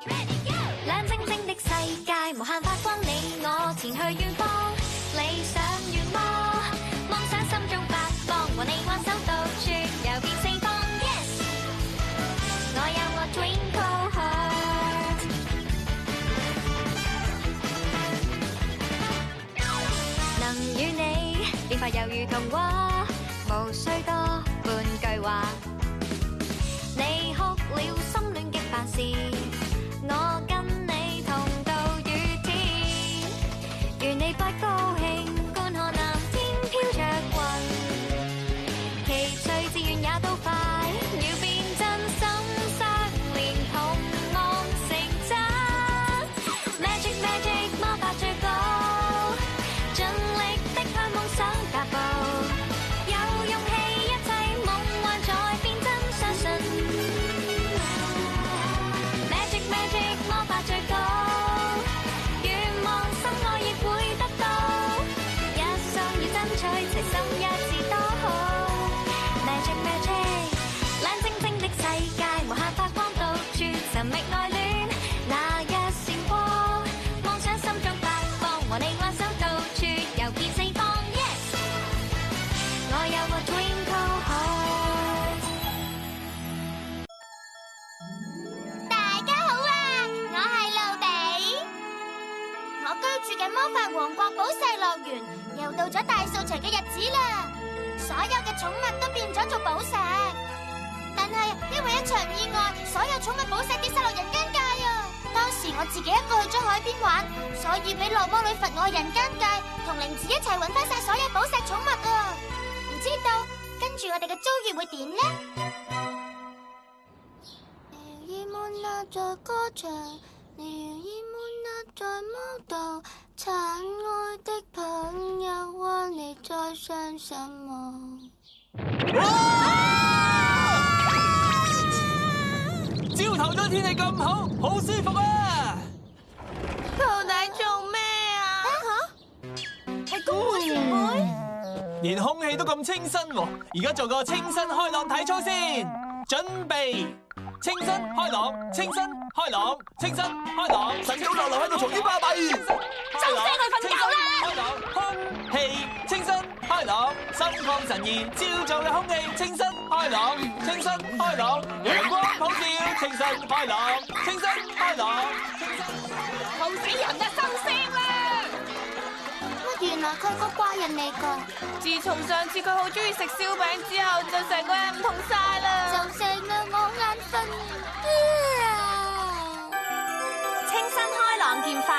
亮晶晶的世界，無限發光，你我前去遠方，理想遠魔，夢想心中發光，和你挽手到處遊遍四方。Yes， 我有我 Twinkle Heart， 能與你變化猶如童話，無需多半句話。你哭了，心戀激發時，我跟你同渡雨天，願你不高興，觀看藍天飄着雲，奇趣自願也都快，要變真心相連，同夢成真。Magic Magic 魔法最高，盡力的向夢想踏步，有勇氣一切夢幻在變真，相信。Magic 魔法最高，願望心愛亦會得到，一生要爭取，齊心一致多好。Magic Magic， 亮晶晶的世界，無限發光，到處尋覓愛戀，那一閃光，夢想心中發放，和你挽手到處遊遍四方。Yes， 我有個 Twinkle Heart。大家好啊，我係露比。我居住嘅魔法王國寶石樂園又到咗大掃除嘅日子啦，所有嘅寵物都變咗做寶石。但係因為一場意外，所有寵物寶石跌晒落人間界啊！當時我自己一個去咗海邊玩，所以俾落魔女罰我人間界，同靈子一齊揾翻晒所有寶石寵物啊！唔知道跟住我哋嘅遭遇會點呢？兒們啊，在歌唱，兒們啊，在舞蹈，親愛的朋友啊，你在想什麼？朝頭早天氣咁好，好舒服啊！到底做咩啊？係公會前輩？連空氣都咁清新喎，而家做個清新開朗體操先，準備。清新開朗，清新開朗，清新開朗，晨早流流喺度嘈啲巴閉，收聲去瞓覺啦！開朗，空氣清新開朗，心曠神怡，朝早嘅空氣清新開朗，清新開朗，陽光普照，清新開朗，清新開朗，清新。嘈死人啦！收聲啦！原來佢係個怪人嚟㗎。自從上次佢好中意食燒餅之後，就成個人唔同晒啦。就成啦，我眼瞓。清新開朗劍法，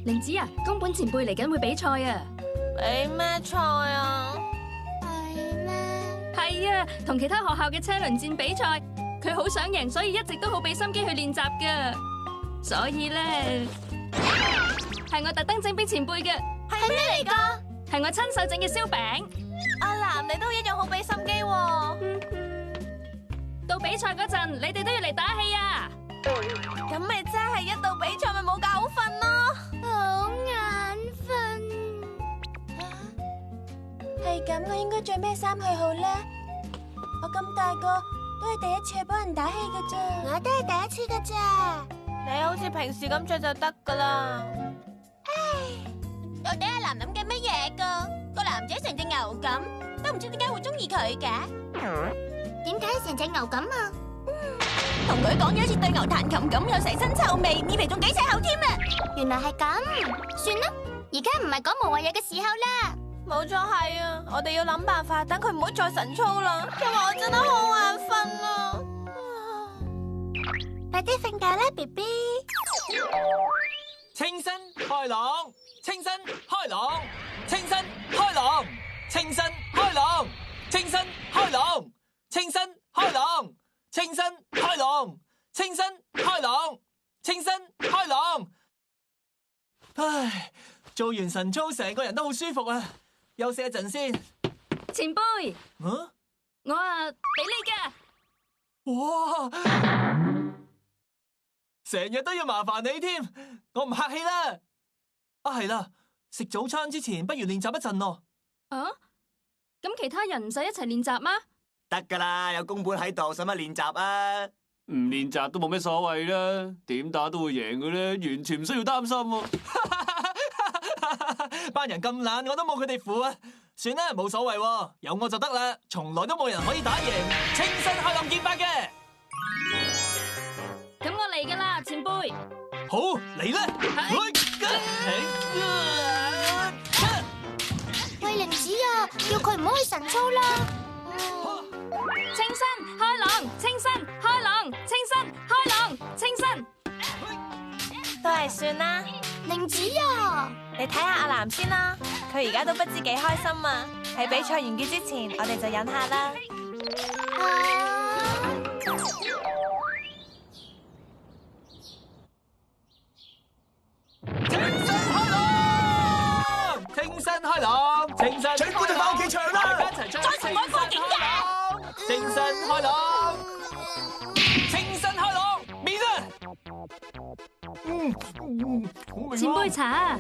玲子啊，宮本前輩嚟緊會比賽啊！比咩賽啊？係咩？係啊，同其他學校嘅車輪戰比賽，佢好想贏，所以一直都好俾心機去練習噶。所以咧，係我特登整俾前輩嘅。係咩嚟㗎？係我親手整嘅燒餅。阿南，你都一樣好俾心機喎。到比賽嗰陣，你哋都要嚟打氣啊！咁咪真係一到比賽咪冇覺好瞓咯。好眼瞓。係咁，我應該着咩衫去好咧？我咁大個都係第一次去幫人打氣㗎咋。我都係第一次㗎咋。你好似平時咁着就得噶啦。唉，到底阿南諗緊乜嘢噶？個男仔成隻牛咁，都唔知點解會中意佢嘅。點解成隻牛咁啊？同佢講嘢好似對牛彈琴咁，有成身臭味，耳鼻仲幾赤口添啊！原來係咁，算啦，而家唔係講無謂嘢嘅時候啦。冇錯係啊，我哋要諗辦法，等佢唔好再晨操啦，因為我真係好眼瞓啊。快啲瞓覺啦 ，B B。清新開朗，清新開朗，清新開朗，清新開朗，清新開朗，清新開朗，清新開朗，清新開朗，清新開朗。唉，做完晨操成個人都好舒服啊！休息一陣先。前輩，啊？我俾你噶。哇！成日都要麻煩你添，我唔客氣啦。啊，係啦，食早餐之前不如練習一陣咯。啊？咁其他人唔使一齊練習嗎？得噶啦，有宮本喺度，使乜練習啊？唔練習都冇咩所謂啦，點打都會贏嘅咧，完全唔需要擔心喎。班人咁懶，我都冇佢哋符啊！算啦，冇所謂喎，有我就得啦，從來都冇人可以打贏清新開朗劍法嘅。咁我嚟噶啦，前輩。好，嚟啦！喂，玲子啊，叫佢唔好去晨操啦。清新開朗，清新開朗，清新開朗，清新。都係算啦。玲子啊，你睇下阿南先啦，佢而家都不知幾開心啊！喺比賽完結之前，我哋就忍下啦。清新開朗，清新唱歌就返屋企唱啦！大家一齊唱。再同我過境嘅。清新開朗，清新開朗，面啊！前輩茶，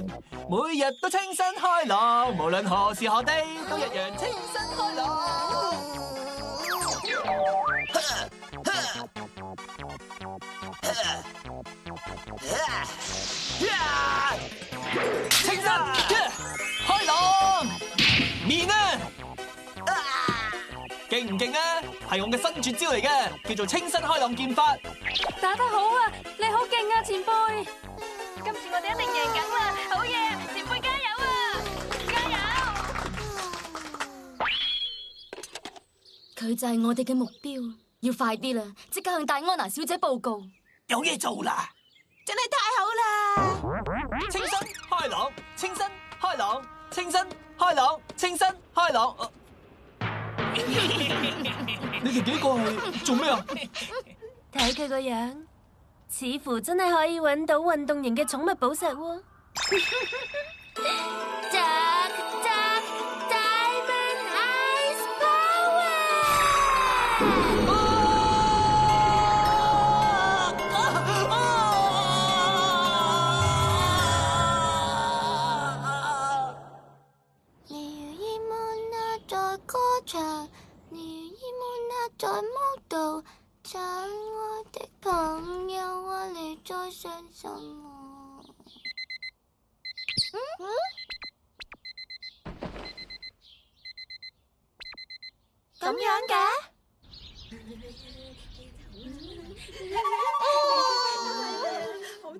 每日都清新開朗，無論何時何地都一樣清新開朗。清新開朗，面啊！勁唔勁啊？係我嘅新絕招嚟嘅，叫做清新開朗劍法。打得好啊！你好勁啊，前輩！今次我哋一定贏緊啦！好嘢，前輩加油啊！加油！佢就係我哋嘅目標，要快啲啦！即刻向戴安娜小姐報告。有嘢做啦！真係太好啦！清新開朗，清新開朗，清新開朗，清新開朗。你哋幾個係做咩啊？睇佢個樣，似乎真係可以揾到運動型嘅寵物寶石喎。Diamond Ice Power！你如伊曼娜在歌唱，你如伊曼娜在舞蹈，親愛的朋友，我你在想什麼？咁樣嘅？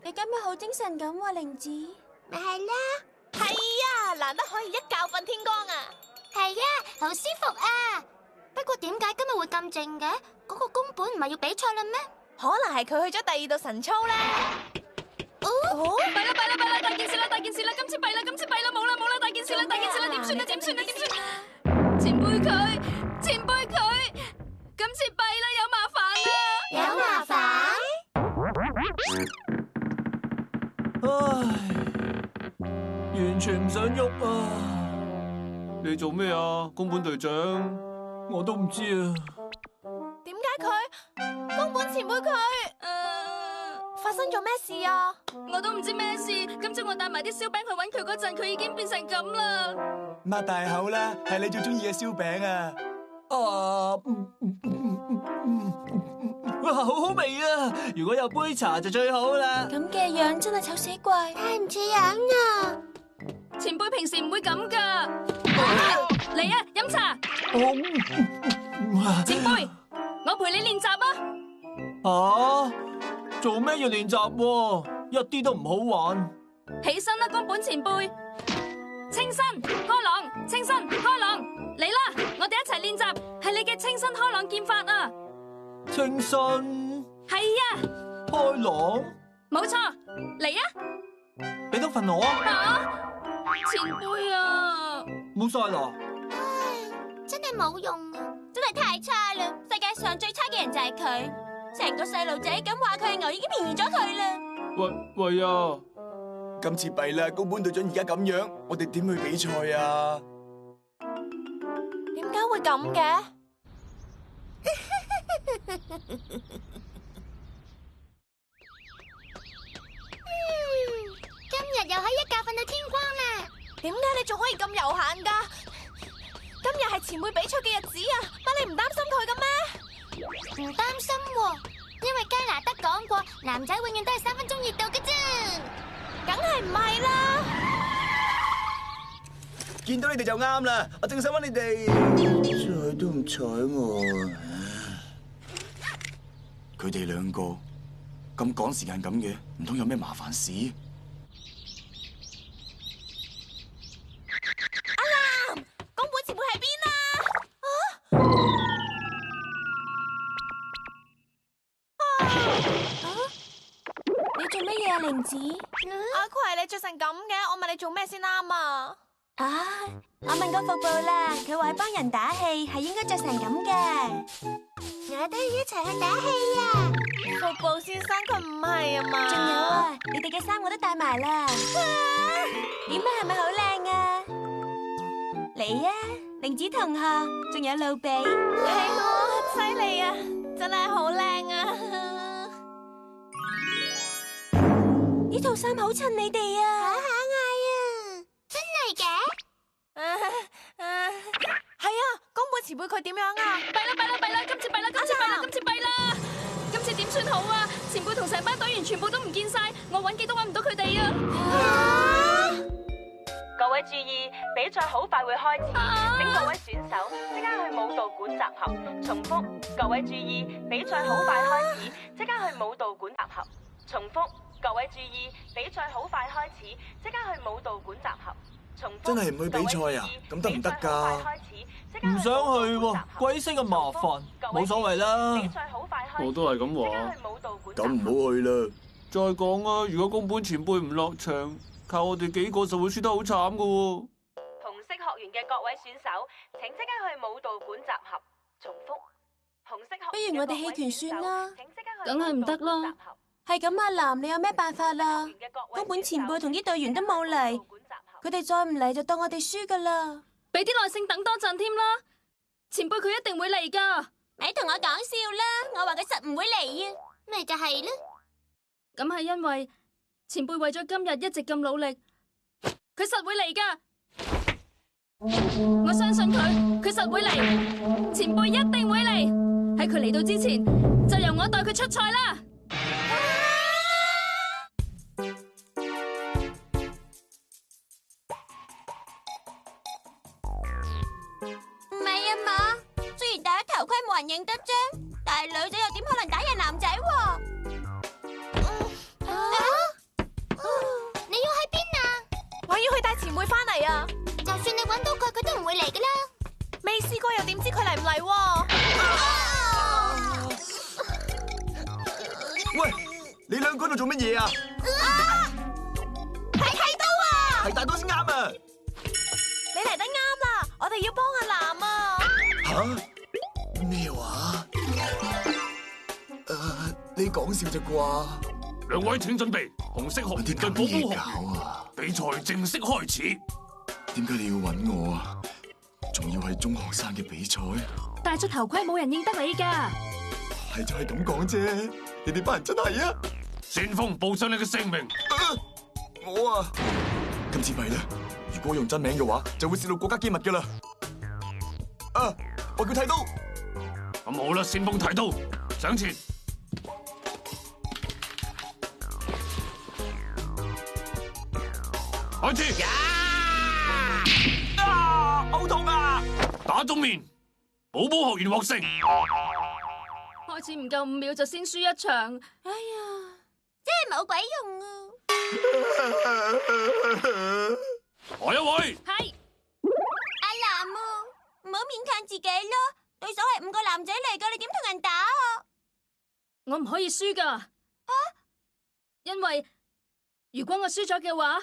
你今日好精神咁喎，玲子。咪係啦，係啊，難得可以一覺瞓天光啊！係啊，好舒服啊！不過點解今日會咁靜嘅？嗰個宮本唔係要比賽啦咩？可能係佢去咗第二度晨操啦。哦，弊啦弊啦弊啦！大件事啦大件事啦！今次弊啦今次弊啦！冇啦冇啦！大件事啦大件事啦！點算啊點算啊點算啊！前輩佢，前輩佢，今次弊啦有麻煩啦！有麻煩？唉，完全唔想喐啊！你做咩啊，宮本隊長？我都唔知啊。點解佢？宮本前輩佢？發生咗咩事啊？我都唔知咩事。今朝我帶埋啲燒餅去揾佢嗰陣，佢已經變成咁啦。擘大口啦，係你最中意嘅燒餅啊！哇，好好味啊！如果有杯茶就最好啦。咁嘅樣真係醜死怪。太唔似樣啊！前輩平時唔會咁噶。嚟啊，飲茶。前輩，我陪你練習啊。做咩要練習？一啲都唔好玩。起身啦，宮本前輩。清新開朗，清新開朗，嚟啦！我哋一齊練習，係你嘅清新開朗劍法啊！清新係啊，開朗，冇錯，嚟啊！俾多份我啊！前輩啊，冇晒啦！唉，真係冇用啊！真係太差啦！世界上最差嘅人就係佢，成個細路仔咁話佢係牛，已經便宜咗佢啦！喂啊！今次弊啦，宮本隊長而家咁樣，我哋點去比賽啊？點解會咁嘅？今日又可以一覺瞓到天光啦！點解你仲可以咁悠閒噶？今日係前輩比賽嘅日子啊，乜你唔擔心佢噶唔擔心喎，因為加拿德講過，男仔永遠都係3分鐘熱度嘅啫。梗係唔係啦？見到你哋就啱啦，我正想揾你哋，睬都唔睬我。佢哋兩個咁趕時間咁嘅，唔通有咩麻煩事？阿藍，宮本前輩喺邊啊？你做乜嘢啊，玲子？阿葵，你着成咁嘅，我問你做咩先啱啊？我問過服部啦，佢話幫人打氣係應該着成咁嘅。我都要一齊去打氣啊！服部先生佢唔係啊嘛？仲有啊，你哋嘅衫我都帶埋啦。點啊，係咪好靚啊？你啊，玲子同學，仲有露比，係我，犀利啊，真係好靚啊！呢套衫好襯你哋啊，好可愛啊！真係嘅？係啊，宮本前輩佢點樣啊？弊啦！今次弊啦！今次點算好啊？前輩同成班隊員全部都唔見晒，我揾極都揾唔到佢哋啊！各位注意，比賽好快會開始，請各位選手即刻去舞蹈館集合。重複，各位注意，比賽好快開始，即刻去舞蹈館集合。重複，各位注意，比賽好快開始，即刻去舞蹈館集合。重複，真係唔去比賽啊？咁得唔得㗎？唔想去喎，鬼死咁麻煩，冇所謂啦。我都係咁話。咁唔好去啦。再講啊，如果宮本前輩唔落場，靠我哋幾個就會輸得好慘㗎喎。紅色學園嘅各位選手，請即刻去舞蹈館集合。重複，紅色學園嘅各位選手，不如我哋棄權算啦。請即刻去梗係唔得啦。係咁，阿藍，你有咩辦法啦？宮本前輩同啲隊員都冇嚟，佢哋再唔嚟就當我哋輸噶啦。俾啲耐性等多陣添啦，前輩佢一定會嚟噶。咪同我講笑啦，我話佢實唔會嚟啊。咪就係咯。咁係因為前輩為咗今日一直咁努力，佢實會嚟噶。我相信佢實會嚟，前輩一定會嚟。喺佢嚟到之前，就由我代佢出賽啦。唔係啊嘛，雖然戴咗頭盔冇人認得啫，但係女仔又點可能打贏男仔喎？你要去邊啊？我要去帶前輩翻嚟啊！就算你揾到佢，佢都唔會嚟噶啦。未試過又點知佢嚟唔嚟喎？喂，你兩個喺度做乜嘢啊？係睇到啊！係大刀先啱啊！你嚟得啱啦，我哋要幫阿藍啊！吓？咩話？你講笑啫啩？兩位請準備，紅色學園對寶寶學園搞啊！比賽正式開始。點解你要揾我啊？仲要係中學生嘅比賽？戴咗頭盔冇人認得你噶。係就係咁講啫，你哋班人真係啊！先鋒報上你嘅姓名。我啊，今次弊啦！如果我用真名嘅話，就會泄露國家機密噶啦。我叫剃刀。咁好啦，先鋒剃刀，上前。開始。好痛啊！打中面，寶寶學園獲勝。開始唔夠5秒就先輸一場，哎呀，真係冇鬼用啊！下一位。係阿藍啊，唔好勉強自己咯，對手係5個男仔嚟噶，你點同人打啊？我唔可以輸噶。因為如果我輸咗嘅話，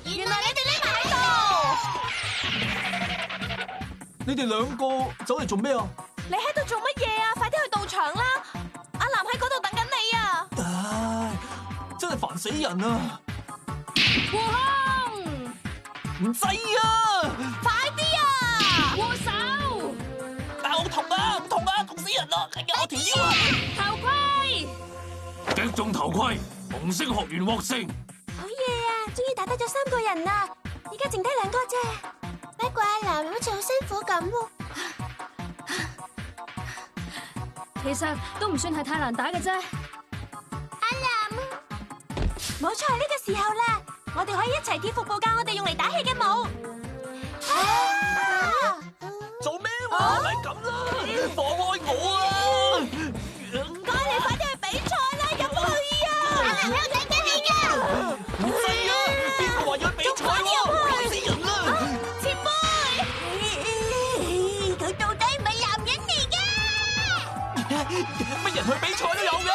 原來你哋匿埋喺度！你哋兩個走嚟做咩啊？你喺度做乜嘢啊？快啲去道場啦！阿藍喺嗰度等緊你啊！唉，真係煩死人啊！護空，唔制啊！快啲啊！護手，但係好痛啊！痛死人咯！我條腰啊！頭盔，擊中頭盔，紅色學園獲勝。好嘢啊！終於打得咗3個人啦！依家剩低2個啫。不過阿南好似好辛苦咁喎。其實都唔算係太難打嘅啫。阿南，冇錯，呢個時候啦，我哋可以一齊跳服部教我哋用嚟打氣嘅舞。做咩喎？咪咁啦，放開我啊！唔該，你快啲去比賽啦，入去啊！阿南喺度等緊你㗎。唔係啊，邊個話要比賽喎？嚇死人啦！前輩，佢到底係咪男人嚟㗎？乜人去比賽都有嘅，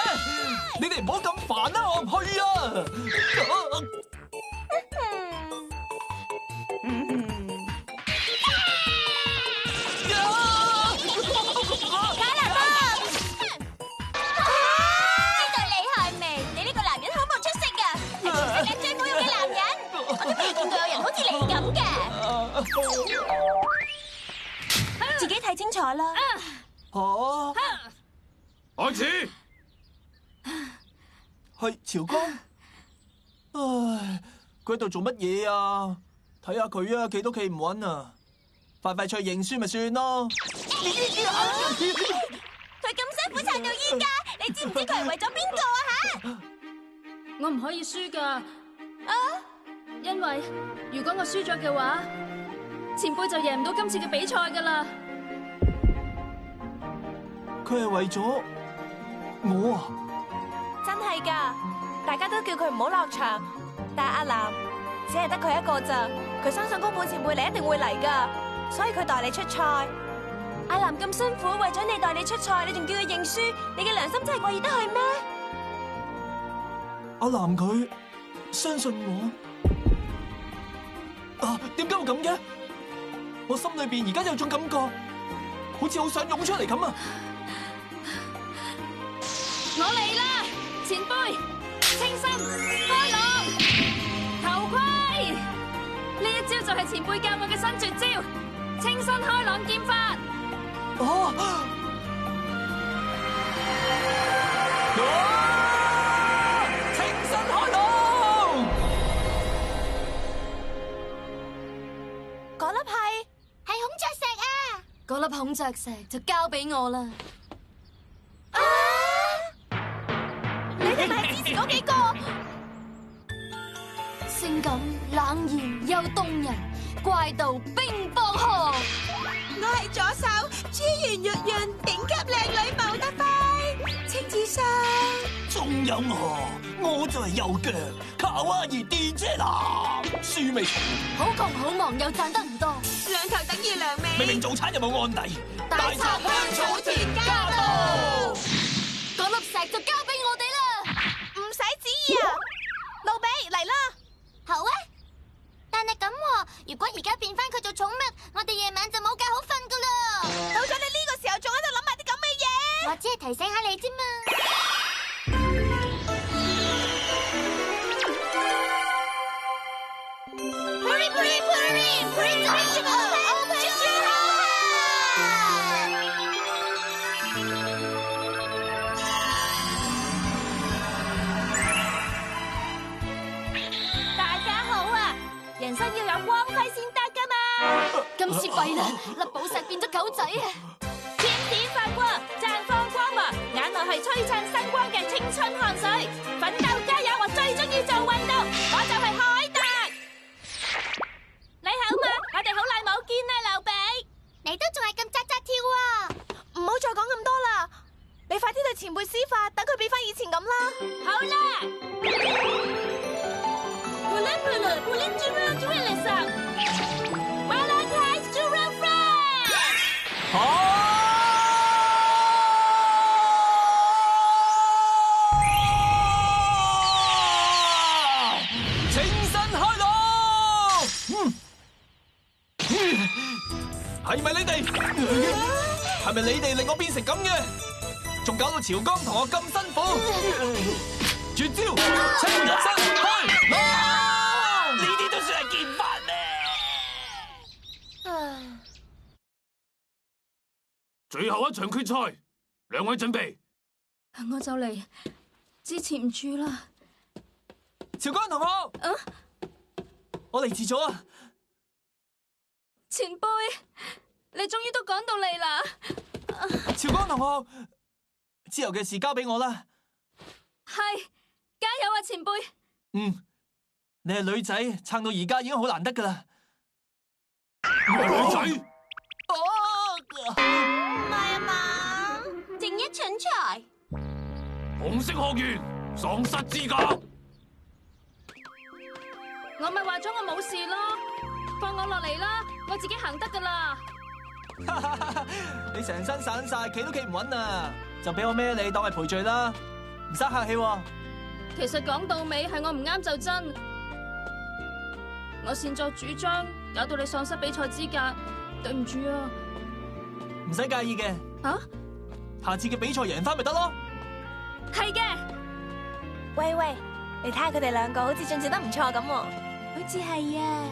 你哋唔好咁煩啦，我唔去啊！自己睇清楚啦。開始。係朝光。唉，佢喺度做乜嘢啊？睇下佢啊，企都企唔穩啊！快快脆認輸咪算咯。佢咁辛苦撐到依家，你知唔知佢係為咗邊個啊？吓！我唔可以輸㗎。因為如果我輸咗嘅話，前輩就贏唔到今次嘅比賽㗎啦。佢係為咗我啊！真係㗎，大家都叫佢唔好落場，但係阿南只係得佢一個咋，佢相信宮本前輩你一定會嚟㗎，所以佢代你出賽。阿南咁辛苦，為咗你代你出賽，你仲叫佢認輸，你嘅良心真係過意得去咩？阿南佢相信我。點解會咁嘅？我心裏邊而家有種感覺，好似好想湧出嚟咁啊！我嚟啦，前輩，清新開朗頭盔，呢一招就係前輩教我嘅新絕招，清新開朗劍法。清新開朗。嗰粒係孔雀石啊！嗰粒孔雀石就交俾我啦。你哋咪係之前嗰幾個？性感冷艷又動人，怪盜冰雹河。我係左手珠圓玉潤頂級靚女冇得揮，青子霜。仲有我就係右腳卡哇伊 DJ 啦，輸未？好窮好忙又賺得唔多，兩頭等於兩尾。明明做餐又冇案底，大拆香草田家道。嗰粒石就交俾我哋啦。唔使旨意啊，路比嚟啦！好啊，但係咁，如果而家變翻佢做寵物，我哋夜晚就冇覺好瞓噶啦。到咗你呢個時候，仲喺度諗埋啲咁嘅嘢？我只係提醒下你啫嘛。Puri Puri Puri Puri Dimensional Open Jewel。大家好啊！人生要有光輝先得噶嘛。今次弊啦，粒寶石變咗狗仔啊！閃閃發光，綻放光芒，眼內係璀璨生光嘅青春汗水。奮鬥加油！我最中意做運動，我就係海達。你好嘛？我哋好耐冇見啦，劉備。你都仲係咁扎扎跳啊！唔好再講咁多啦，你快啲對前輩施法，等佢變翻以前咁啦。好啦。清新開朗。係咪你哋？係咪你哋令我變成咁嘅？仲搞到朝光同我咁辛苦。絕招清新開朗，呢啲都算係劍法咩？最後一場決賽，兩位準備。我就嚟支持唔住啦。朝光同學，我我嚟遲咗啊！前輩，你終於都趕到嚟啦！潮江同學，之後嘅事交俾我啦。係，加油啊，前輩！嗯，你係女仔，撐到而家已經好難得噶啦。女仔，唔係啊嘛，正一蠢材。紅色學員喪失資格。我咪話咗我冇事咯，放我落嚟啦，我自己行得噶啦。你成身散晒，企都企唔穩啊！就俾我孭你當係賠罪啦，唔使客氣喎。其實講到尾係我唔啱就真，我擅作主張，搞到你喪失比賽資格，對唔住啊！唔使介意嘅。啊？下次嘅比賽贏翻咪得咯。係嘅。喂喂，你睇下佢哋兩個好似進展得唔錯咁喎。好似係啊。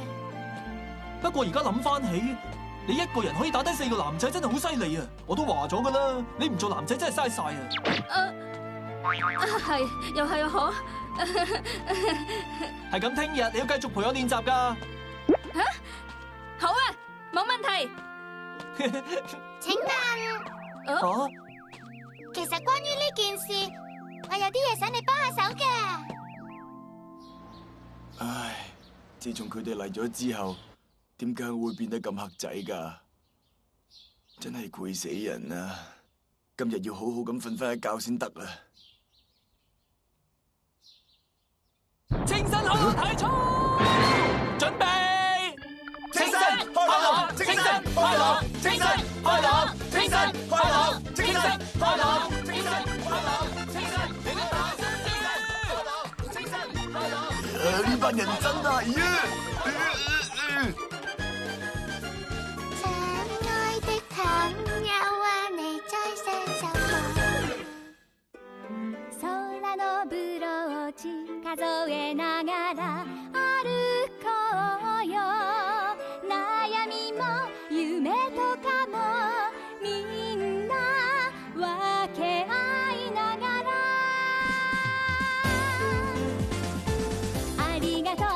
不過而家諗翻起，你一個人可以打低4個男仔，真係好犀利啊！我都話咗噶啦，你唔做男仔真係嘥晒啊！係，又係啊，可係咁，聽日你要繼續陪我練習噶。吓？好啊，冇問題。請問，啊？其實關於呢件事，我有啲嘢想你幫下手嘅。唉，自從佢哋嚟咗之後，點解會變得咁黑仔㗎？真係攰死人啊！今日要好好咁瞓翻一覺先得啊！清新開朗體操，準備！清新開朗，清新開朗，清新開朗，清新開朗，清新開朗，清新開朗，清新，你嘅大聲啲！清新開朗，呢班人真係啊！親愛的朋友啊，你再伸手空のブローチ數えながら歩こうよ悩みも夢とかもみんな分け合いながらありがとう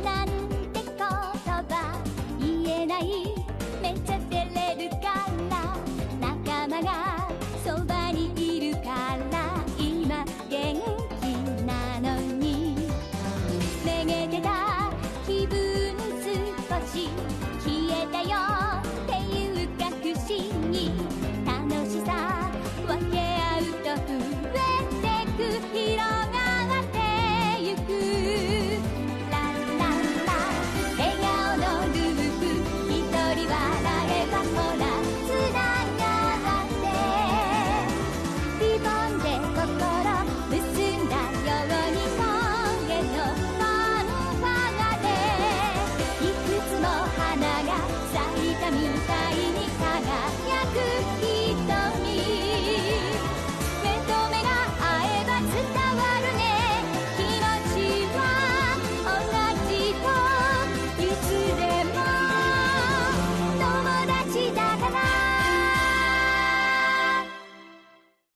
なんて言葉言えないめっちゃ照れるから仲間がそばにいるから今元気なのにめげてた気分少し消えたよっていうか不思議楽しさ分け合うと増えてく広がってゆくランランラ笑顔のループ一人笑えばほらつながってリボンで心結んだように声のファンファでいくつも花が咲いたみたいに輝く